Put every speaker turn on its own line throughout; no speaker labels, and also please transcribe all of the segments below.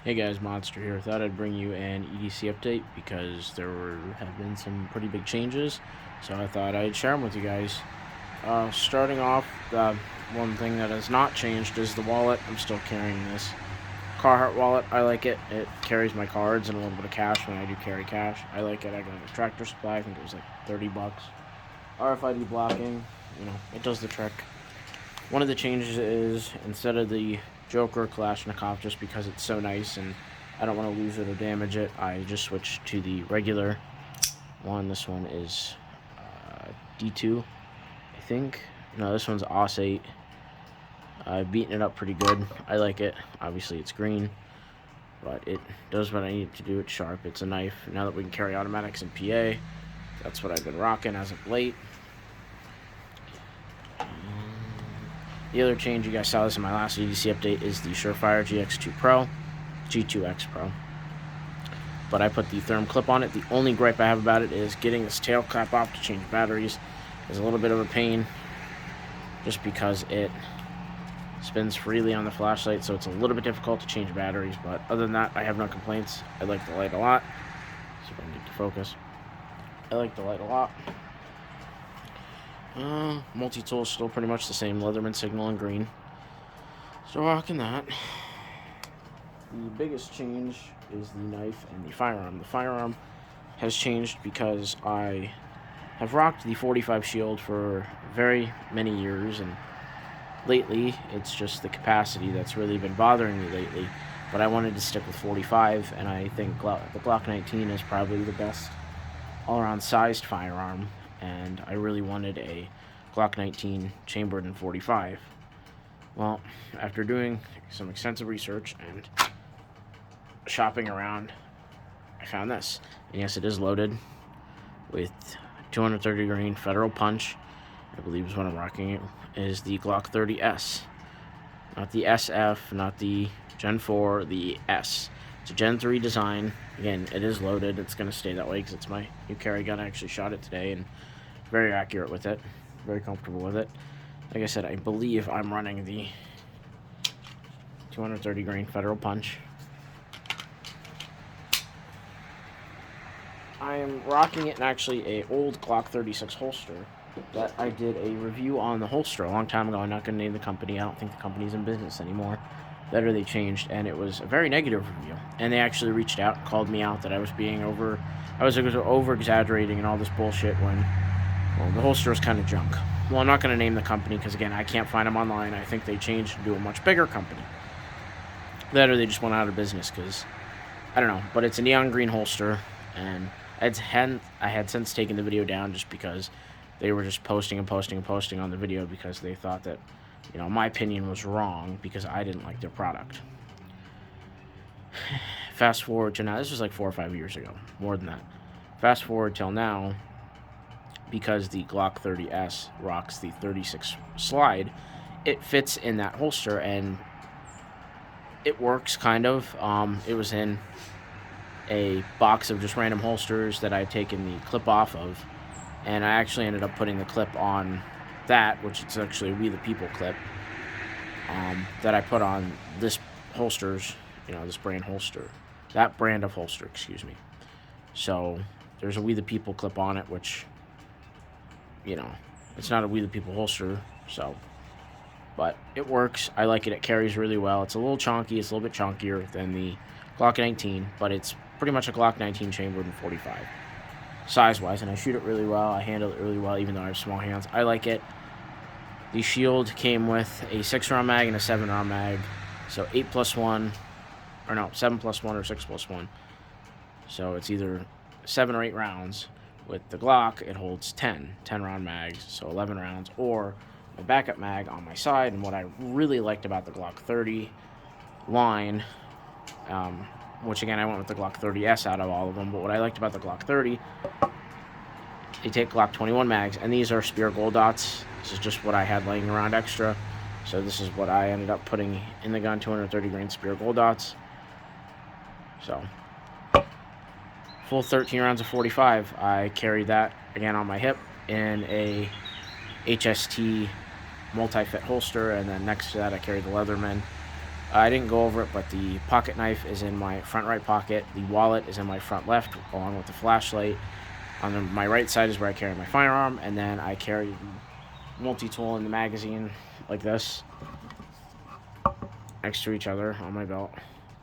Hey guys, Monster here. Thought I'd bring you an EDC update because have been some pretty big changes, so I thought I'd share them with you guys. Starting off, the one thing that has not changed is the wallet. I'm still carrying this Carhartt wallet. I like it. It carries my cards and a little bit of cash when I do carry cash. I like it. I got a Tractor Supply. I think it was like 30 bucks. RFID blocking, it does the trick. One of the changes is instead of the Joker Kalashnikov, just because it's so nice and I don't want to lose it or damage it, I just switched to the regular one. This one is D2, I think. No, this one's AUS 8. I've beaten it up pretty good. I like it. Obviously, it's green, but it does what I need it to do. It's sharp. It's a knife. Now that we can carry automatics in PA, that's what I've been rocking as of late. The other change, you guys saw this in my last EDC update, is the Surefire GX2 Pro, G2X Pro. But I put the therm clip on it. The only gripe I have about it is getting this tail cap off to change batteries is a little bit of a pain, just because it spins freely on the flashlight, so it's a little bit difficult to change batteries. But other than that, I have no complaints. I like the light a lot. See if I can get to focus. I like the light a lot. Multi-tool is still pretty much the same. Leatherman signal in green. Still rocking that. The biggest change is the knife and the firearm. The firearm has changed because I have rocked the 45 shield for very many years, and lately it's just the capacity that's really been bothering me lately. But I wanted to stick with 45, and I think the Glock 19 is probably the best all-around sized firearm, and I really wanted a Glock 19 chambered in 45. Well, after doing some extensive research and shopping around, I found this. And yes, it is loaded with 230 grain Federal Punch. I believe is what I'm rocking. It is the Glock 30S. Not the SF, not the Gen 4, the S. It's a Gen 3 design. Again, it is loaded. It's going to stay that way because it's my new carry gun. I actually shot it today and very accurate with it. Very comfortable with it. Like I said, I believe I'm running the 230 grain Federal Punch. I'm rocking it in actually a old Glock 36 holster that I did a review on the holster a long time ago. I'm not going to name the company. I don't think the company's in business anymore. Better they changed, and it was a very negative review. And they actually reached out and called me out that I was over exaggerating and all this bullshit when, well, the holster was kind of junk. Well, I'm not going to name the company because, again, I can't find them online. I think they changed to a much bigger company. That or they just went out of business because, I don't know. But it's a neon green holster, and I had since taken the video down just because they were just posting on the video because they thought that, my opinion was wrong because I didn't like their product. Fast forward to now, this was like 4 or 5 years ago, more than that. Fast forward till now, because the Glock 30S rocks the 36 slide, it fits in that holster and it works kind of. It was in a box of just random holsters that I had taken the clip off of, and I actually ended up putting the clip on that, which is actually a We the People clip, that I put on this holsters, this brand holster, that brand of holster, excuse me. So there's a We the People clip on it, which, it's not a We the People holster, so, but it works. I like it. It carries really well. It's a little chonky. It's a little bit chonkier than the Glock 19, but it's pretty much a Glock 19 chambered in 45 size-wise, and I shoot it really well. I handle it really well, even though I have small hands. I like it. The shield came with a 6-round mag and a 7-round mag, so 7+1 or 6+1. So it's either 7 or 8 rounds. With the Glock, it holds 10-round mags, so 11 rounds, or my backup mag on my side. And what I really liked about the Glock 30 line, which again, I went with the Glock 30S out of all of them, but what I liked about the Glock 30, they take Glock 21 mags, and these are Speer Gold Dots. This is just what I had laying around extra, so this is what I ended up putting in the gun, 230 grain Speer Gold Dots. So, full 13 rounds of 45. I carried that, again, on my hip in a HST multi-fit holster, and then next to that I carried the Leatherman I didn't go over it, but the pocket knife is in my front right pocket. The wallet is in my front left, along with the flashlight. On my right side is where I carry my firearm, and then I carry the multi-tool and the magazine like this, next to each other on my belt.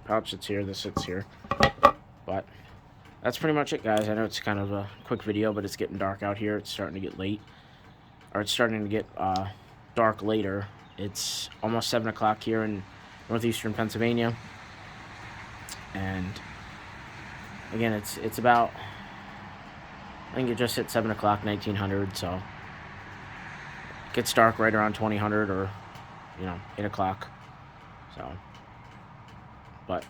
Pouch sits here, this sits here. But that's pretty much it, guys. I know it's kind of a quick video, but it's getting dark out here. It's starting to get late. Or it's starting to get dark later. It's almost 7 o'clock here in northeastern Pennsylvania. And again, it's about, I think it just hit 7 o'clock, 1900, so it gets dark right around 2000 or, 8 o'clock. So, but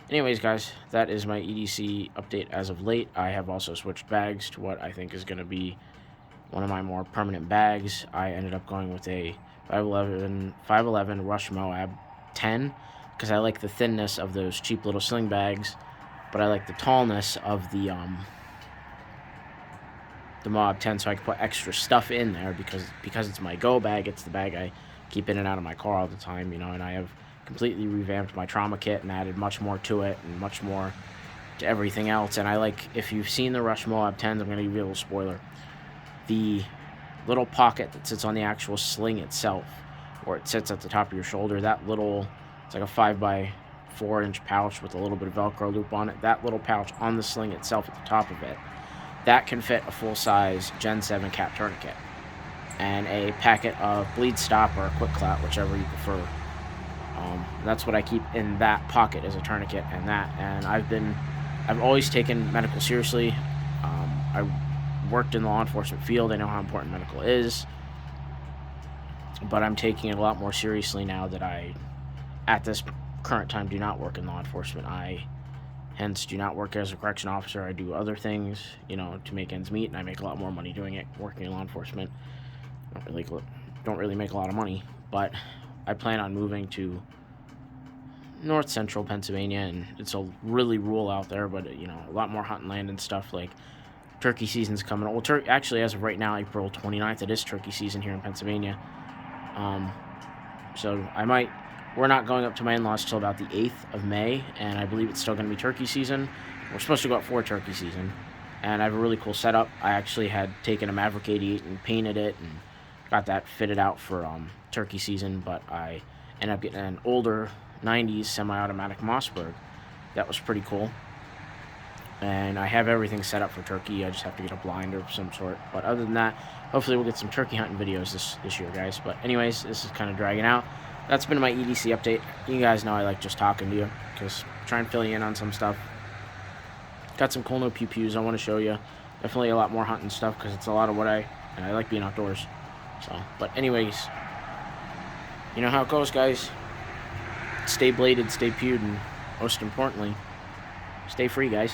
anyways, guys, that is my EDC update as of late. I have also switched bags to what I think is going to be one of my more permanent bags. I ended up going with a 511 Rush Moab 10 because I like the thinness of those cheap little sling bags, but I like the tallness of the Moab 10, so I can put extra stuff in there because it's my go bag. It's the bag I keep in and out of my car all the time, and I have completely revamped my trauma kit and added much more to it and much more to everything else. And I like, if you've seen the Rush Moab 10s, I'm going to give you a little spoiler. The little pocket that sits on the actual sling itself, or it sits at the top of your shoulder, that little, it's like a 5x4-inch pouch with a little bit of Velcro loop on it. That little pouch on the sling itself at the top of it, that can fit a full-size Gen 7 cap tourniquet and a packet of bleed stop or a quick clot, whichever you prefer. That's what I keep in that pocket as a tourniquet and that. And I've always taken medical seriously. I worked in the law enforcement field. I know how important medical is, but I'm taking it a lot more seriously now that I, at this current time, do not work in law enforcement. I hence do not work as a correction officer. I do other things, to make ends meet, and I make a lot more money doing it. Working in law enforcement, don't really make a lot of money, but I plan on moving to north central Pennsylvania, and it's a really rural out there, but a lot more hunting land and stuff. Like, turkey season's coming. Well, actually, as of right now, April 29th, it is turkey season here in Pennsylvania. So we're not going up to my in-laws till about the 8th of May, and I believe it's still going to be turkey season. We're supposed to go up for turkey season, and I have a really cool setup. I actually had taken a Maverick 88 and painted it and got that fitted out for turkey season, but I ended up getting an older 90s semi-automatic Mossberg. That was pretty cool. And I have everything set up for turkey. I just have to get a blind of some sort. But other than that, hopefully we'll get some turkey hunting videos this year, guys. But anyways, this is kind of dragging out. That's been my EDC update. You guys know I like just talking to you, because try and fill you in on some stuff. Got some cool new pew-pews I want to show you. Definitely a lot more hunting stuff, because it's a lot of what I like being outdoors. So, but anyways, you know how it goes, guys. Stay bladed, stay pewed, and most importantly, stay free, guys.